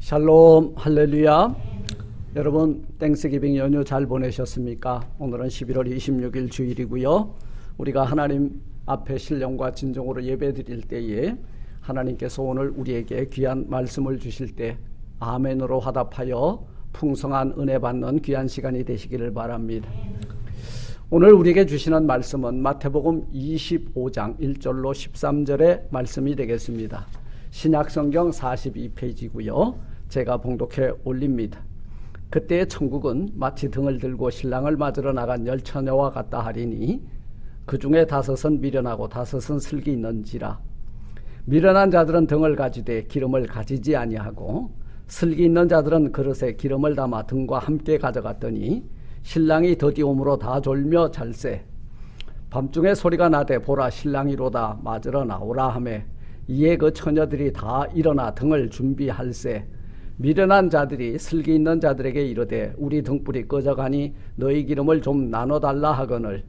샬롬 할렐루야. 여러분 땡스기빙 연휴 잘 보내셨습니까? 오늘은 11월 26일 주일이고요. 우리가 하나님 앞에 신령과 진정으로 예배드릴 때에 하나님께서 오늘 우리에게 귀한 말씀을 주실 때 아멘으로 화답하여 풍성한 은혜 받는 귀한 시간이 되시기를 바랍니다. 오늘 우리에게 주시는 말씀은 마태복음 25장 1절로 13절의 말씀이 되겠습니다. 신약성경 42페이지고요. 제가 봉독해 올립니다. 그때의 천국은 마치 등을 들고 신랑을 맞으러 나간 열 처녀와 같다 하리니 그 중에 다섯은 미련하고 다섯은 슬기 있는지라. 미련한 자들은 등을 가지되 기름을 가지지 아니하고 슬기 있는 자들은 그릇에 기름을 담아 등과 함께 가져갔더니 신랑이 더디옴으로 다 졸며 잘세. 밤중에 소리가 나되 보라 신랑이로다 맞으러 나오라 하매 이에 그 처녀들이 다 일어나 등을 준비할세. 미련한 자들이 슬기 있는 자들에게 이르되 우리 등불이 꺼져가니 너희 기름을 좀 나눠달라 하거늘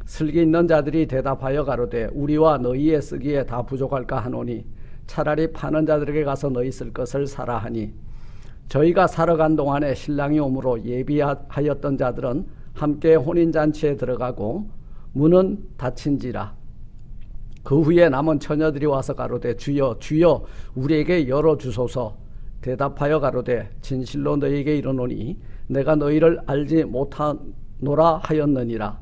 슬기 있는 자들이 대답하여 가로되 우리와 너희의 쓰기에 다 부족할까 하노니 차라리 파는 자들에게 가서 너희 쓸 것을 사라 하니 저희가 사러 간 동안에 신랑이 오므로 예비하였던 자들은 함께 혼인잔치에 들어가고 문은 닫힌지라. 그 후에 남은 처녀들이 와서 가로되 주여 주여 우리에게 열어주소서. 대답하여 가로되 진실로 너희에게 이르노니 내가 너희를 알지 못하노라 하였느니라.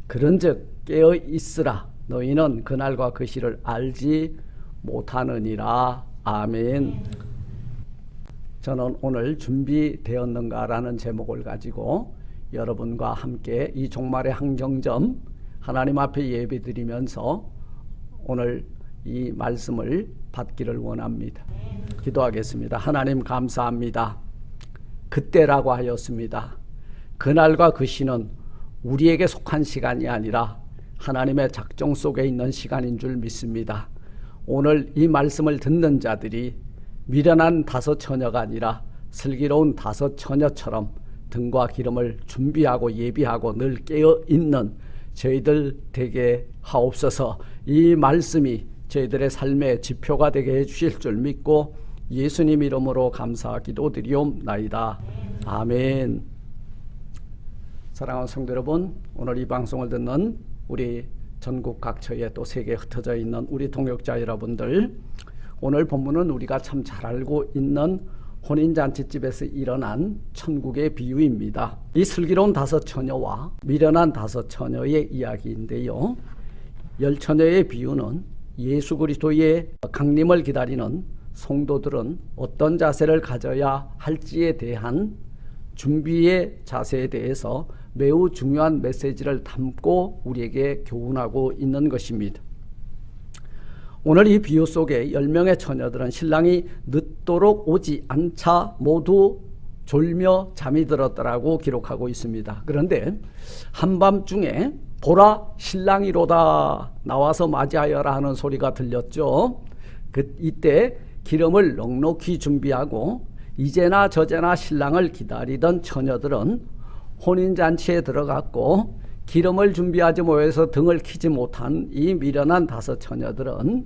그런즉 깨어 있으라. 너희는 그날과 그 시를 알지 못하느니라. 아멘. 저는 오늘 준비되었는가라는 제목을 가지고 여러분과 함께 이 종말의 항정점 하나님 앞에 예배드리면서 오늘 이 말씀을 받기를 원합니다. 기도하겠습니다. 하나님 감사합니다. 그때라고 하였습니다. 그날과 그 시는 우리에게 속한 시간이 아니라 하나님의 작정 속에 있는 시간인 줄 믿습니다. 오늘 이 말씀을 듣는 자들이 미련한 다섯 처녀가 아니라 슬기로운 다섯 처녀처럼 등과 기름을 준비하고 예비하고 늘 깨어있는 저희들 되게 하옵소서. 이 말씀이 저희들의 삶의 지표가 되게 해주실 줄 믿고 예수님 이름으로 감사 기도드리옵나이다. 아멘. 사랑하는 성도 여러분, 오늘 이 방송을 듣는 우리 전국 각처에 또 세계에 흩어져 있는 우리 동역자 여러분들, 오늘 본문은 우리가 참 잘 알고 있는 혼인잔치집에서 일어난 천국의 비유입니다. 이 슬기로운 다섯 처녀와 미련한 다섯 처녀의 이야기인데요. 열 처녀의 비유는 예수 그리스도의 강림을 기다리는 성도들은 어떤 자세를 가져야 할지에 대한 준비의 자세에 대해서 매우 중요한 메시지를 담고 우리에게 교훈하고 있는 것입니다. 오늘 이 비유 속에 10명의 처녀들은 신랑이 늦도록 오지 않자 모두 졸며 잠이 들었더라고 기록하고 있습니다. 그런데 한밤중에 보라 신랑이로다 나와서 맞이하여라 하는 소리가 들렸죠. 이때 기름을 넉넉히 준비하고 이제나 저제나 신랑을 기다리던 처녀들은 혼인잔치에 들어갔고 기름을 준비하지 못해서 등을 켜지 못한 이 미련한 다섯 처녀들은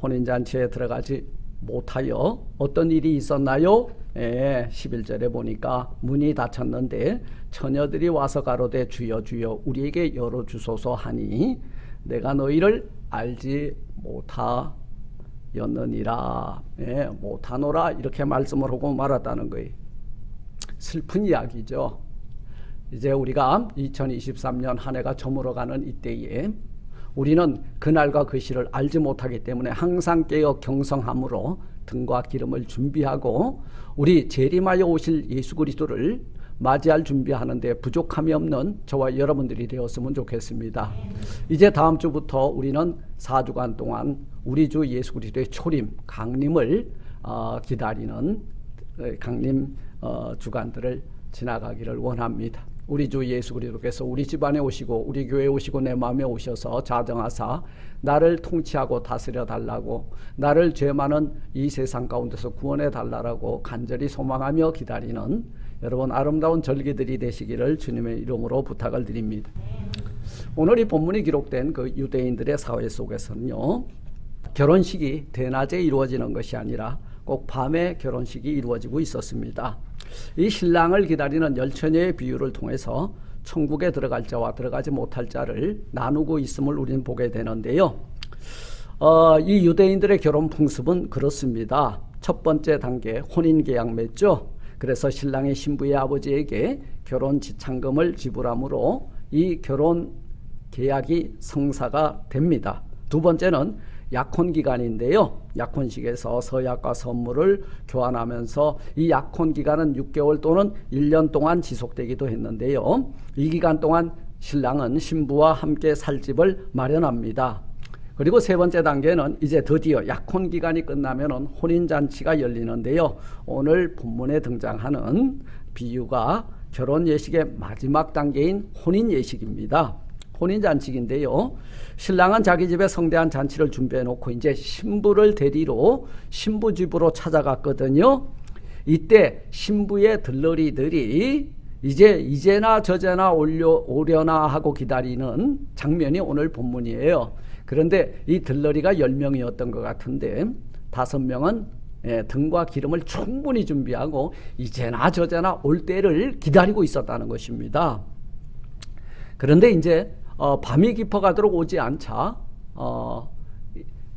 혼인잔치에 들어가지 못하여 어떤 일이 있었나요? 11절에 보니까 문이 닫혔는데 처녀들이 와서 가로되 주여 주여 우리에게 열어주소서 하니 내가 너희를 알지 못하였느니라. 못하노라 이렇게 말씀을 하고 말았다는 거예요. 슬픈 이야기죠. 이제 우리가 2023년 한 해가 저물어가는 이때에 우리는 그날과 그 시를 알지 못하기 때문에 항상 깨어 경성함으로 등과 기름을 준비하고 우리 재림하여 오실 예수 그리스도를 맞이할 준비하는데 부족함이 없는 저와 여러분들이 되었으면 좋겠습니다. 이제 다음 주부터 우리는 4주간 동안 우리 주 예수 그리스도의 초림, 강림을 기다리는 강림 주간들을 지나가기를 원합니다. 우리 주 예수 그리스도께서 우리 집안에 오시고 우리 교회에 오시고 내 마음에 오셔서 자정하사 나를 통치하고 다스려 달라고, 나를 죄 많은 이 세상 가운데서 구원해 달라고 간절히 소망하며 기다리는 여러분 아름다운 절기들이 되시기를 주님의 이름으로 부탁을 드립니다. 오늘 이 본문이 기록된 그 유대인들의 사회 속에서는요, 결혼식이 대낮에 이루어지는 것이 아니라 꼭 밤에 결혼식이 이루어지고 있었습니다. 이 신랑을 기다리는 열처녀의 비유를 통해서 천국에 들어갈 자와 들어가지 못할 자를 나누고 있음을 우리는 보게 되는데요. 이 유대인들의 결혼 풍습은 그렇습니다. 첫 번째 단계 혼인계약 맺죠. 그래서 신랑이 신부의 아버지에게 결혼 지참금을 지불하므로 이 결혼 계약이 성사가 됩니다. 두 번째는 약혼기간인데요. 약혼식에서 서약과 선물을 교환하면서 이 약혼기간은 6개월 또는 1년 동안 지속되기도 했는데요. 이 기간 동안 신랑은 신부와 함께 살 집을 마련합니다. 그리고 세 번째 단계는 이제 드디어 약혼기간이 끝나면 혼인잔치가 열리는데요. 오늘 본문에 등장하는 비유가 결혼예식의 마지막 단계인 혼인예식입니다. 혼인잔치인데요. 신랑은 자기 집에 성대한 잔치를 준비해 놓고 이제 신부를 데리러 신부 집으로 찾아갔거든요. 이때 신부의 들러리들이 이제나 저제나 오려나 하고 기다리는 장면이 오늘 본문이에요. 그런데 이 들러리가 10명이었던 것 같은데 5명은 등과 기름을 충분히 준비하고 이제나 저제나 올 때를 기다리고 있었다는 것입니다. 그런데 이제 밤이 깊어가도록 오지 않자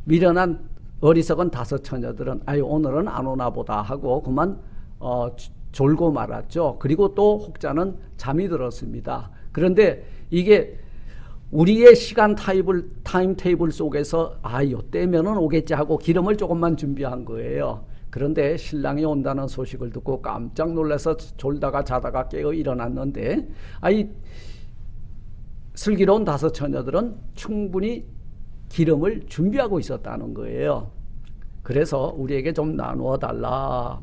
미련한 어리석은 5 처녀들은 오늘은 안 오나 보다 하고 그만 졸고 말았죠. 그리고 또 혹자는 잠이 들었습니다. 그런데 이게 우리의 시간 타임 테이블 속에서 이때면은 오겠지 하고 기름을 조금만 준비한 거예요. 그런데 신랑이 온다는 소식을 듣고 깜짝 놀라서 졸다가 자다가 깨어 일어났는데 슬기로운 5 처녀들은 충분히 기름을 준비하고 있었다는 거예요. 그래서 우리에게 좀 나누어 달라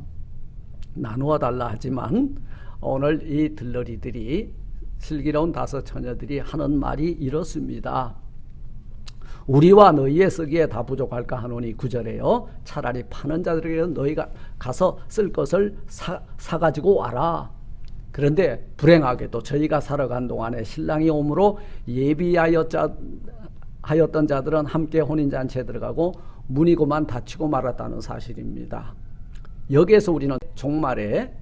하지만 오늘 이 들러리들이 슬기로운 5 처녀들이 하는 말이 이렇습니다. 우리와 너희의 쓰기에 다 부족할까 하노니 9절에요. 차라리 파는 자들에게 너희가 가서 쓸 것을 사가지고 와라. 그런데 불행하게도 저희가 살아간 동안에 신랑이 오므로 예비하였던 자들은 함께 혼인잔치에 들어가고 문이 그만 닫히고 말았다는 사실입니다. 여기에서 우리는 종말의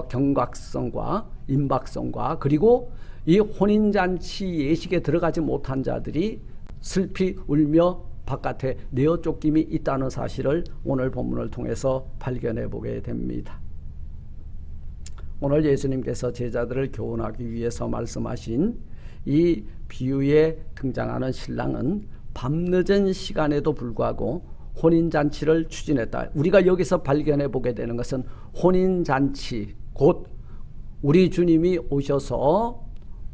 경각성과 임박성과 그리고 이 혼인잔치 예식에 들어가지 못한 자들이 슬피 울며 바깥에 내어 쫓김이 있다는 사실을 오늘 본문을 통해서 발견해 보게 됩니다. 오늘 예수님께서 제자들을 교훈하기 위해서 말씀하신 이 비유에 등장하는 신랑은 밤늦은 시간에도 불구하고 혼인잔치를 추진했다. 우리가 여기서 발견해 보게 되는 것은 혼인잔치, 곧 우리 주님이 오셔서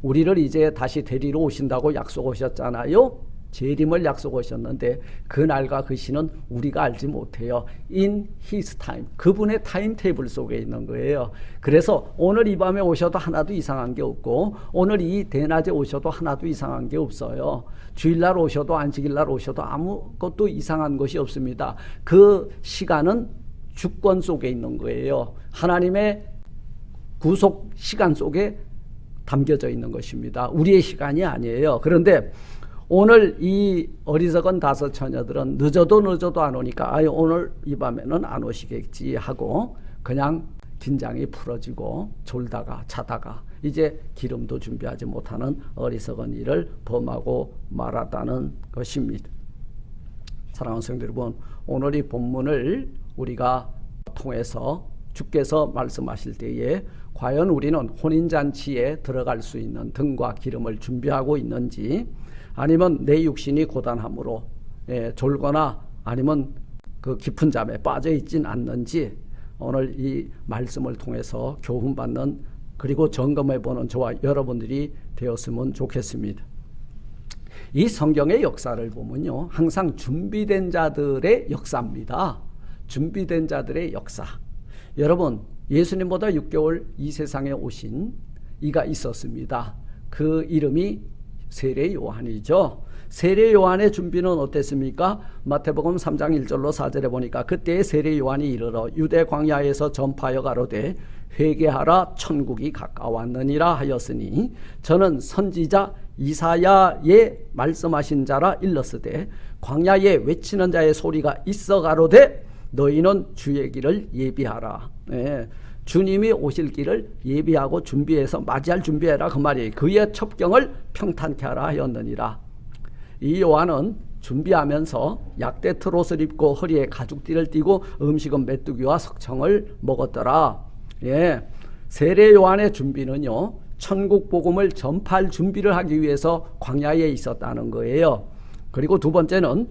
우리를 이제 다시 데리러 오신다고 약속하셨잖아요. 재림을 약속하셨는데 그날과 그 시는 우리가 알지 못해요. In His time, 그분의 타임테이블 속에 있는 거예요. 그래서 오늘 이 밤에 오셔도 하나도 이상한 게 없고 오늘 이 대낮에 오셔도 하나도 이상한 게 없어요. 주일날 오셔도 안식일날 오셔도 아무것도 이상한 것이 없습니다. 그 시간은 주권 속에 있는 거예요. 하나님의 구속 시간 속에 담겨져 있는 것입니다. 우리의 시간이 아니에요. 그런데 오늘 이 어리석은 5 처녀들은 늦어도 안 오니까 오늘 이 밤에는 안 오시겠지 하고 그냥 긴장이 풀어지고 졸다가 자다가 이제 기름도 준비하지 못하는 어리석은 일을 범하고 말았다는 것입니다. 사랑하는 성도 여러분, 오늘 이 본문을 우리가 통해서 주께서 말씀하실 때에 과연 우리는 혼인잔치에 들어갈 수 있는 등과 기름을 준비하고 있는지, 아니면 내 육신이 고단함으로 졸거나 아니면 그 깊은 잠에 빠져 있진 않는지 오늘 이 말씀을 통해서 교훈받는 그리고 점검해보는 저와 여러분들이 되었으면 좋겠습니다. 이 성경의 역사를 보면요, 항상 준비된 자들의 역사입니다. 준비된 자들의 역사. 여러분, 예수님보다 6개월 이 세상에 오신 이가 있었습니다. 그 이름이 세례 요한이죠. 세례 요한의 준비는 어땠습니까? 마태복음 3장 1절로 4절에 보니까 그때의 세례 요한이 이르러 유대 광야에서 전파하여 가로되 회개하라 천국이 가까웠느니라 하였으니 저는 선지자 이사야에 말씀하신 자라 일렀으되 광야에 외치는 자의 소리가 있어 가로되 너희는 주의 길을 예비하라. 예, 주님이 오실 길을 예비하고 준비해서 맞이할 준비해라 그 말이에요. 그의 첩경을 평탄케 하라 하였느니라. 이 요한은 준비하면서 약대 트롯을 입고 허리에 가죽띠를 띠고 음식은 메뚜기와 석청을 먹었더라. 예, 세례 요한의 준비는요, 천국 복음을 전파할 준비를 하기 위해서 광야에 있었다는 거예요. 그리고 두 번째는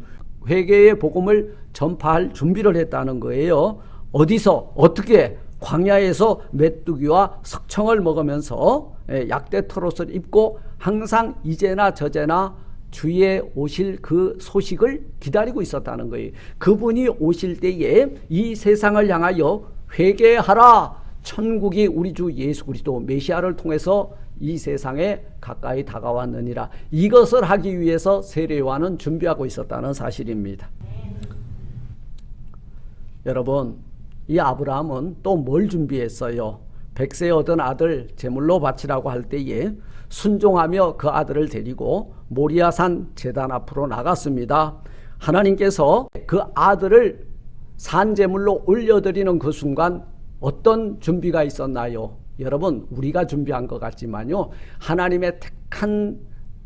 회개의 복음을 전파할 준비를 했다는 거예요. 어디서 어떻게? 광야에서 메뚜기와 석청을 먹으면서 약대 트롯을 입고 항상 이제나 저제나 주의 오실 그 소식을 기다리고 있었다는 거예요. 그분이 오실 때에 이 세상을 향하여 회개하라. 천국이 우리 주 예수 그리스도 메시아를 통해서 이 세상에 가까이 다가왔느니라. 이것을 하기 위해서 세례 요한은 준비하고 있었다는 사실입니다. 여러분, 이 아브라함은 또 뭘 준비했어요? 백세 얻은 아들 제물로 바치라고 할 때에 순종하며 그 아들을 데리고 모리아산 제단 앞으로 나갔습니다. 하나님께서 그 아들을 산제물로 올려드리는 그 순간 어떤 준비가 있었나요? 여러분, 우리가 준비한 것 같지만요, 하나님의 택한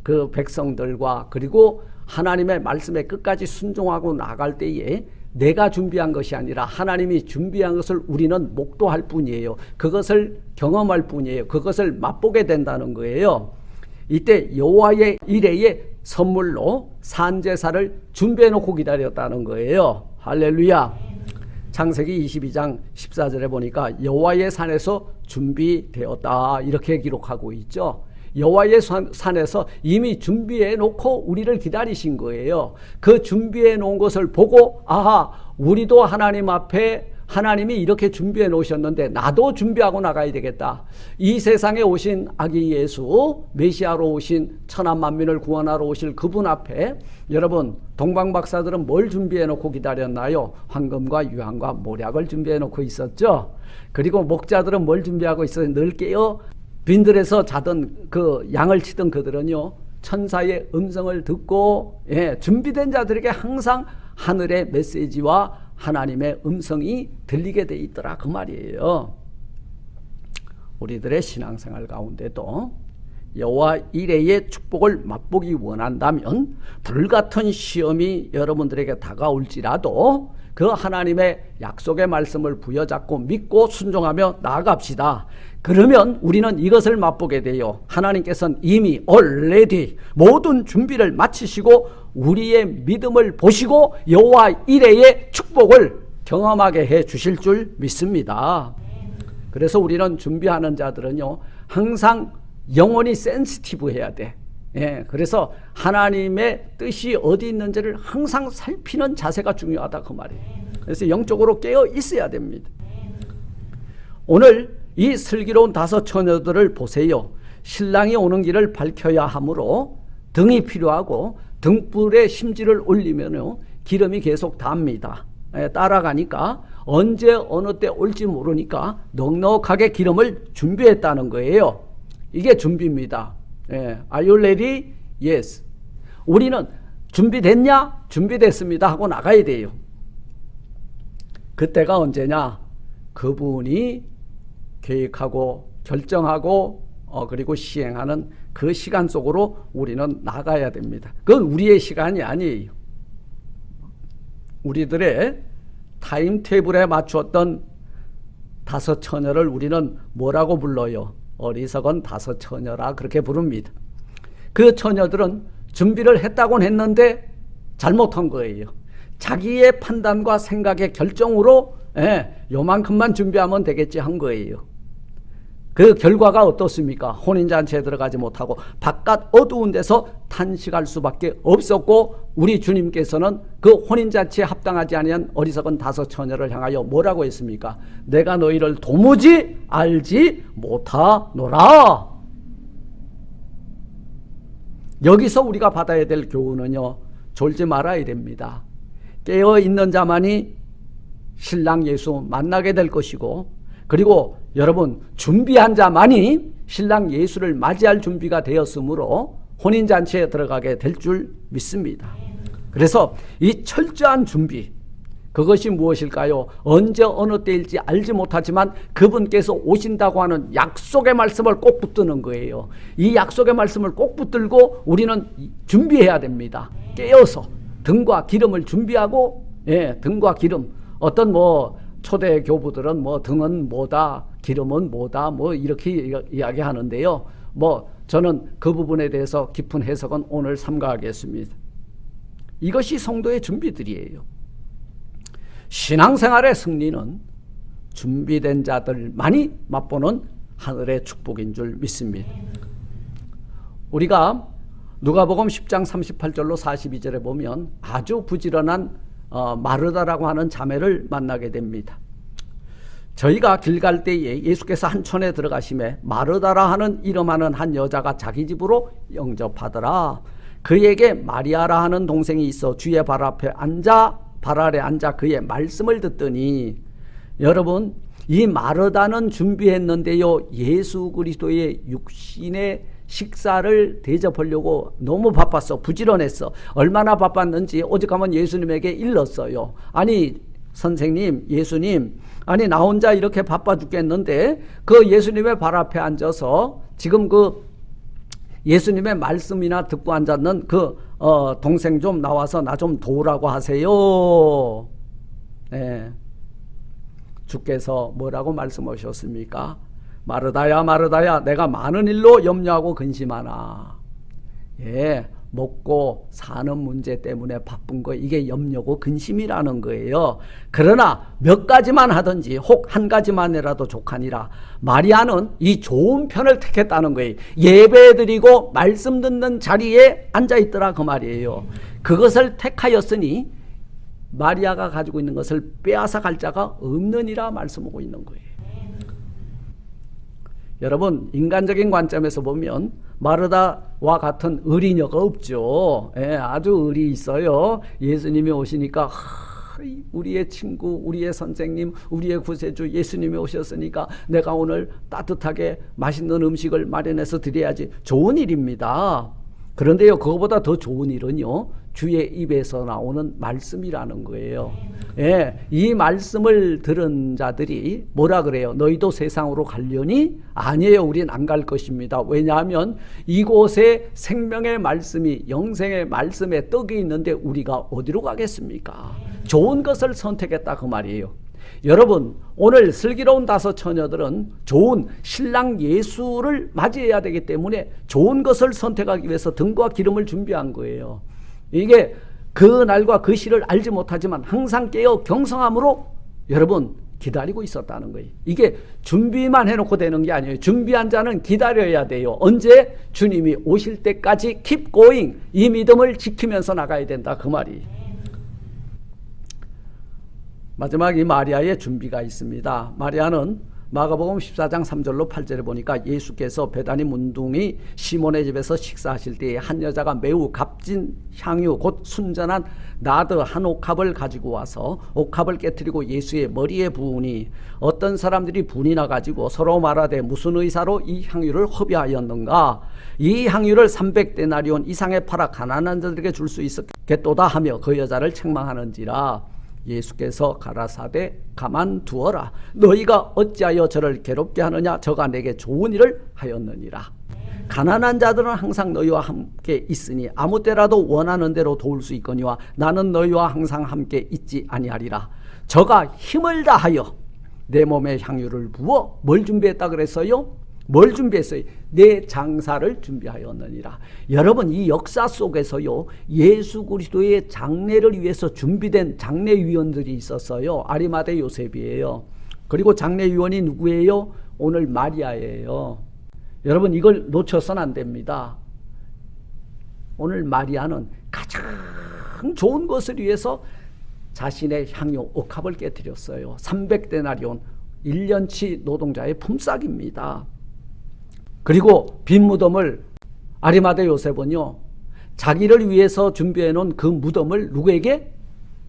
그 백성들과 그리고 하나님의 말씀에 끝까지 순종하고 나갈 때에 내가 준비한 것이 아니라 하나님이 준비한 것을 우리는 목도할 뿐이에요. 그것을 경험할 뿐이에요. 그것을 맛보게 된다는 거예요. 이때 여호와의 이레의 선물로 산제사를 준비해 놓고 기다렸다는 거예요. 할렐루야. 창세기 22장 14절에 보니까 여호와의 산에서 준비되었다 이렇게 기록하고 있죠. 여호와의 산에서 이미 준비해 놓고 우리를 기다리신 거예요. 그 준비해 놓은 것을 보고 아하, 우리도 하나님 앞에 하나님이 이렇게 준비해 놓으셨는데 나도 준비하고 나가야 되겠다. 이 세상에 오신 아기 예수 메시아로 오신 천하 만민을 구원하러 오실 그분 앞에 여러분, 동방박사들은 뭘 준비해 놓고 기다렸나요? 황금과 유황과 모략을 준비해 놓고 있었죠. 그리고 목자들은 뭘 준비하고 있어요? 늘 깨어 빈들에서 자던 그 양을 치던 그들은요, 천사의 음성을 듣고 준비된 자들에게 항상 하늘의 메시지와 하나님의 음성이 들리게 돼 있더라 그 말이에요. 우리들의 신앙생활 가운데도 여호와 이레의 축복을 맛보기 원한다면 불같은 시험이 여러분들에게 다가올지라도 그 하나님의 약속의 말씀을 부여잡고 믿고 순종하며 나아갑시다. 그러면 우리는 이것을 맛보게 돼요. 하나님께서는 이미 already 모든 준비를 마치시고 우리의 믿음을 보시고 여호와 이레의 축복을 경험하게 해 주실 줄 믿습니다. 그래서 우리는 준비하는 자들은요, 항상 영혼이 센시티브해야 돼. 그래서 하나님의 뜻이 어디 있는지를 항상 살피는 자세가 중요하다 그 말이에요. 그래서 영적으로 깨어 있어야 됩니다. 오늘 이 슬기로운 5 처녀들을 보세요. 신랑이 오는 길을 밝혀야 하므로 등이 필요하고 등불에 심지를 올리면 기름이 계속 답니다. 따라가니까 언제 어느 때 올지 모르니까 넉넉하게 기름을 준비했다는 거예요. 이게 준비입니다. Are you ready? Yes. 우리는 준비됐냐? 준비됐습니다 하고 나가야 돼요. 그때가 언제냐? 그분이 계획하고 결정하고 그리고 시행하는 그 시간 속으로 우리는 나가야 됩니다. 그건 우리의 시간이 아니에요. 우리들의 타임테이블에 맞추었던 5 처녀를 우리는 뭐라고 불러요? 어리석은 5 처녀라 그렇게 부릅니다. 그 처녀들은 준비를 했다고는 했는데 잘못한 거예요. 자기의 판단과 생각의 결정으로 요만큼만 준비하면 되겠지 한 거예요. 그 결과가 어떻습니까? 혼인잔치에 들어가지 못하고 바깥 어두운 데서 탄식할 수밖에 없었고 우리 주님께서는 그 혼인잔치에 합당하지 아니한 어리석은 5 처녀를 향하여 뭐라고 했습니까? 내가 너희를 도무지 알지 못하노라. 여기서 우리가 받아야 될 교훈은요, 졸지 말아야 됩니다. 깨어있는 자만이 신랑 예수 만나게 될 것이고 그리고 여러분 준비한 자만이 신랑 예수를 맞이할 준비가 되었으므로 혼인잔치에 들어가게 될 줄 믿습니다. 그래서 이 철저한 준비, 그것이 무엇일까요? 언제 어느 때일지 알지 못하지만 그분께서 오신다고 하는 약속의 말씀을 꼭 붙드는 거예요. 이 약속의 말씀을 꼭 붙들고 우리는 준비해야 됩니다. 깨어서 등과 기름을 준비하고, 등과 기름. 어떤 초대 교부들은 등은 뭐다, 기름은 뭐다, 이렇게 이야기하는데요. 저는 그 부분에 대해서 깊은 해석은 오늘 삼가하겠습니다. 이것이 성도의 준비들이에요. 신앙생활의 승리는 준비된 자들만이 맛보는 하늘의 축복인 줄 믿습니다. 우리가 누가복음 10장 38절로 42절에 보면 아주 부지런한 마르다라고 하는 자매를 만나게 됩니다. 저희가 길 갈 때에 예수께서 한 촌에 들어가심에 마르다라 하는 이름하는 한 여자가 자기 집으로 영접하더라. 그에게 마리아라 하는 동생이 있어 주의 발 아래 앉아 그의 말씀을 듣더니, 여러분, 이 마르다는 준비했는데요, 예수 그리스도의 육신의 식사를 대접하려고 너무 바빴어. 부지런했어. 얼마나 바빴는지 오죽하면 예수님에게 일렀어요. 아니 선생님, 예수님, 아니 나 혼자 이렇게 바빠 죽겠는데 그 예수님의 발 앞에 앉아서 지금 그 예수님의 말씀이나 듣고 앉았는 그 동생 좀 나와서 나 좀 도우라고 하세요. 네. 주께서 뭐라고 말씀하셨습니까? 마르다야 마르다야, 내가 많은 일로 염려하고 근심하나. 먹고 사는 문제 때문에 바쁜 거, 이게 염려고 근심이라는 거예요. 그러나 몇 가지만 하든지 혹 한 가지만이라도 족하니라. 마리아는 이 좋은 편을 택했다는 거예요. 예배드리고 말씀 듣는 자리에 앉아있더라, 그 말이에요. 그것을 택하였으니 마리아가 가지고 있는 것을 빼앗아 갈 자가 없느니라 말씀하고 있는 거예요. 여러분, 인간적인 관점에서 보면 마르다와 같은 의리녀가 없죠. 아주 의리 있어요. 예수님이 오시니까 우리의 친구, 우리의 선생님, 우리의 구세주 예수님이 오셨으니까 내가 오늘 따뜻하게 맛있는 음식을 마련해서 드려야지. 좋은 일입니다. 그런데요, 그거보다 더 좋은 일은요, 주의 입에서 나오는 말씀이라는 거예요. 이 말씀을 들은 자들이 뭐라 그래요? 너희도 세상으로 가려니? 아니에요, 우린 안 갈 것입니다. 왜냐하면 이곳에 생명의 말씀이, 영생의 말씀에 떡이 있는데 우리가 어디로 가겠습니까? 좋은 것을 선택했다, 그 말이에요. 여러분, 오늘 슬기로운 다섯 처녀들은 좋은 신랑 예수를 맞이해야 되기 때문에 좋은 것을 선택하기 위해서 등과 기름을 준비한 거예요. 이게 그 날과 그 시를 알지 못하지만 항상 깨어 경성함으로 여러분 기다리고 있었다는 거예요. 이게 준비만 해놓고 되는 게 아니에요. 준비한 자는 기다려야 돼요. 언제? 주님이 오실 때까지 keep going, 이 믿음을 지키면서 나가야 된다, 그 말이. 마지막 이 마리아의 준비가 있습니다. 마리아는 마가복음 14장 3절로 8절에 보니까 예수께서 베다니 문둥이 시몬의 집에서 식사하실 때에 한 여자가 매우 값진 향유 곧 순전한 나드 한 옥합을 가지고 와서 옥합을 깨뜨리고 예수의 머리에 부으니 어떤 사람들이 분이 나가지고 서로 말하되 무슨 의사로 이 향유를 허비하였는가? 이 향유를 300데나리온 이상에 팔아 가난한 자들에게 줄 수 있었겠도다 하며 그 여자를 책망하는지라. 예수께서 가라사대 가만두어라. 너희가 어찌하여 저를 괴롭게 하느냐? 저가 내게 좋은 일을 하였느니라. 가난한 자들은 항상 너희와 함께 있으니 아무 때라도 원하는 대로 도울 수 있거니와 나는 너희와 항상 함께 있지 아니하리라. 저가 힘을 다하여 내 몸에 향유를 부어 뭘 준비했다 그랬어요? 뭘 준비했어요? 내 장사를 준비하였느니라. 여러분, 이 역사 속에서요, 예수 그리스도의 장례를 위해서 준비된 장례위원들이 있었어요. 아리마대 요셉이에요. 그리고 장례위원이 누구예요? 오늘 마리아예요. 여러분, 이걸 놓쳐서는 안 됩니다. 오늘 마리아는 가장 좋은 것을 위해서 자신의 향유 옥합을 깨뜨렸어요. 300데나리온 1년치 노동자의 품삯입니다. 그리고 빈 무덤을 아리마대 요셉은요, 자기를 위해서 준비해 놓은 그 무덤을 누구에게?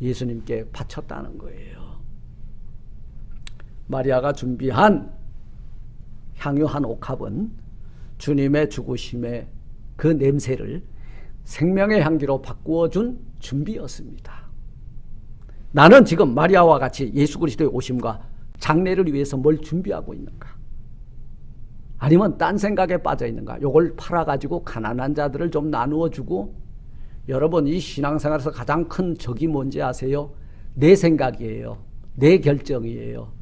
예수님께 바쳤다는 거예요. 마리아가 준비한 향유 한 옥합은 주님의 죽으심에 그 냄새를 생명의 향기로 바꾸어준 준비였습니다. 나는 지금 마리아와 같이 예수 그리스도의 오심과 장례를 위해서 뭘 준비하고 있는가? 아니면 딴 생각에 빠져 있는가? 요걸 팔아가지고 가난한 자들을 좀 나누어 주고, 여러분 이 신앙생활에서 가장 큰 적이 뭔지 아세요? 내 생각이에요. 내 결정이에요.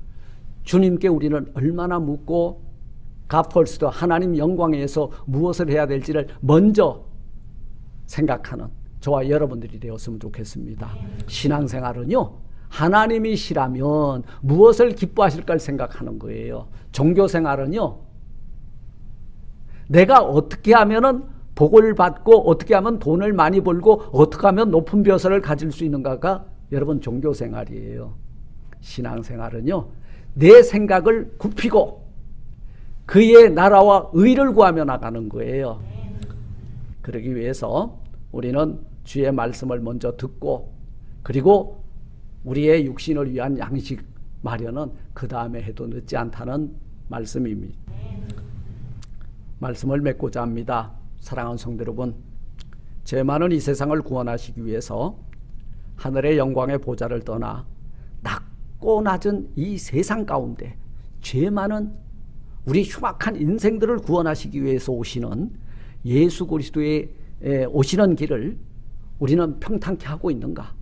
주님께 우리는 얼마나 묻고 갚을수도 하나님 영광에 의해서 무엇을 해야 될지를 먼저 생각하는 저와 여러분들이 되었으면 좋겠습니다. 신앙생활은요, 하나님이시라면 무엇을 기뻐하실까 생각하는 거예요. 종교생활은요, 내가 어떻게 하면은 복을 받고 어떻게 하면 돈을 많이 벌고 어떻게 하면 높은 벼슬을 가질 수 있는가가 여러분 종교생활이에요. 신앙생활은요, 내 생각을 굽히고 그의 나라와 의를 구하며 나가는 거예요. 그러기 위해서 우리는 주의 말씀을 먼저 듣고, 그리고 우리의 육신을 위한 양식 마련은 그 다음에 해도 늦지 않다는 말씀입니다. 말씀을 맺고자 합니다. 사랑하는 성도 여러분, 죄 많은 이 세상을 구원하시기 위해서 하늘의 영광의 보좌를 떠나 낮고 낮은 이 세상 가운데 죄 많은 우리 흉악한 인생들을 구원하시기 위해서 오시는 예수 그리스도의 오시는 길을 우리는 평탄케 하고 있는가?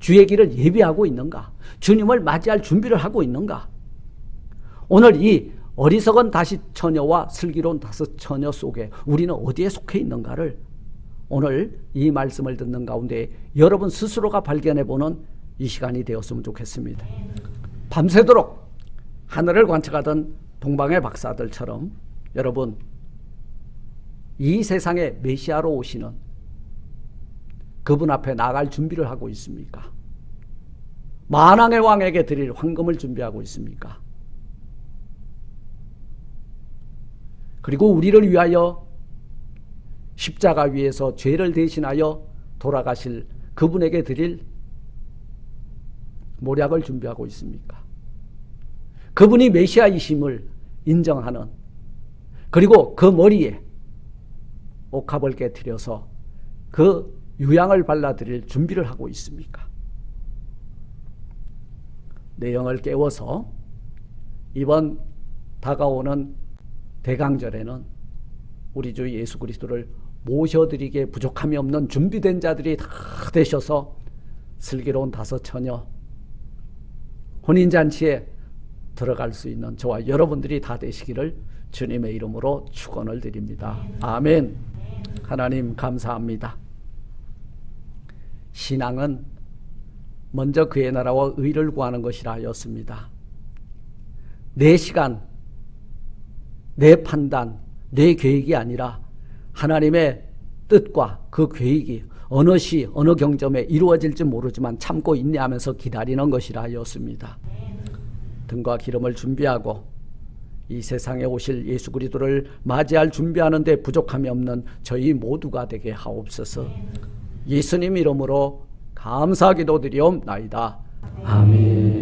주의 길을 예비하고 있는가? 주님을 맞이할 준비를 하고 있는가? 오늘 이 어리석은 다섯 처녀와 슬기로운 다섯 처녀 속에 우리는 어디에 속해 있는가를 오늘 이 말씀을 듣는 가운데 여러분 스스로가 발견해보는 이 시간이 되었으면 좋겠습니다. 밤새도록 하늘을 관측하던 동방의 박사들처럼 여러분 이 세상에 메시아로 오시는 그분 앞에 나갈 준비를 하고 있습니까? 만왕의 왕에게 드릴 황금을 준비하고 있습니까? 그리고 우리를 위하여 십자가 위에서 죄를 대신하여 돌아가실 그분에게 드릴 모략을 준비하고 있습니까? 그분이 메시아이심을 인정하는, 그리고 그 머리에 옥합을 깨트려서 그 유향을 발라드릴 준비를 하고 있습니까? 내 영을 깨워서 이번 다가오는 대강절에는 우리 주 예수 그리스도를 모셔드리기에 부족함이 없는 준비된 자들이 다 되셔서 슬기로운 다섯 처녀 혼인잔치에 들어갈 수 있는 저와 여러분들이 다 되시기를 주님의 이름으로 축원을 드립니다. 아멘. 하나님 감사합니다. 신앙은 먼저 그의 나라와 의를 구하는 것이라 하였습니다. 내 시간, 내 판단, 내 계획이 아니라 하나님의 뜻과 그 계획이 어느 시 어느 경점에 이루어질지 모르지만 참고 인내하면서 기다리는 것이라 하였습니다. 등과 기름을 준비하고 이 세상에 오실 예수 그리스도를 맞이할 준비하는 데 부족함이 없는 저희 모두가 되게 하옵소서. 예수님 이름으로 감사 기도드리옵나이다. 아멘.